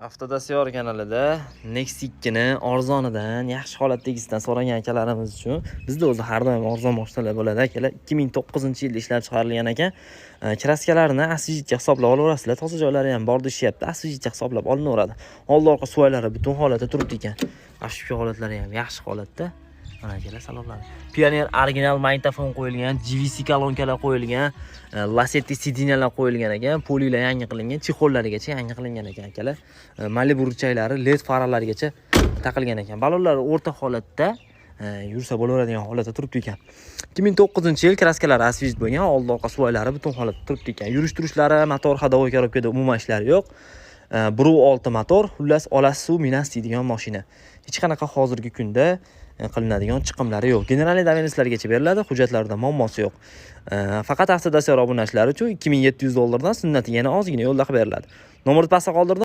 Avtodasiyor kanalida Nexus 2 ni arzonidan, yaxshi holatdagisidan so'ragan akalarimiz uchun bizda o'zi har doim arzon mashinalar bo'ladi akalar. 2009-yilda ishlab chiqarilgan ekan. Kraskalarini asfijitga hisoblab olaverasizlar. Toza joylari ham bor deyapti. Asfijitga hisoblab olinaveradi. Old orqa suvaylari butun holatda turibdi ekan. Ashbu holatlari ham yaxshi holatda. Mana akalar salomlar. Pioneer original magnitofon qo'yilgan, GVC kolonkalar qo'yilgan, Lasetti sidinyalar qo'yilgan ekan, polilar yangi qilingan, chexollarigacha yangi qilingan ekan akalar. Malibu burchaklari, LED faralarigacha taqilgan ekan. Balonlar o'rta holatda, yursa bo'laveradigan holatda turibdi ekan. 2009-yil kraskalari asfijit bo'lgan, old orqa suvaylari butun holatda turibdi ekan. Yurish-turishlari, motor ходовой коробкада umuman ishlari yo'q. 1.6 motor, xullas olasi suv minas deydigan mashina. Hech qanaqa hozirgi kunda qilinadigan chiqimlari yo'q. Generalniy dovenistlargacha beriladi, hujjatlarida muammosi yo'q. Faqat avtodasiyor obunachilari uchun $2700 dan sunnati yana ozgina yo'lda qilib beriladi. Nomerni pastda qoldirdim.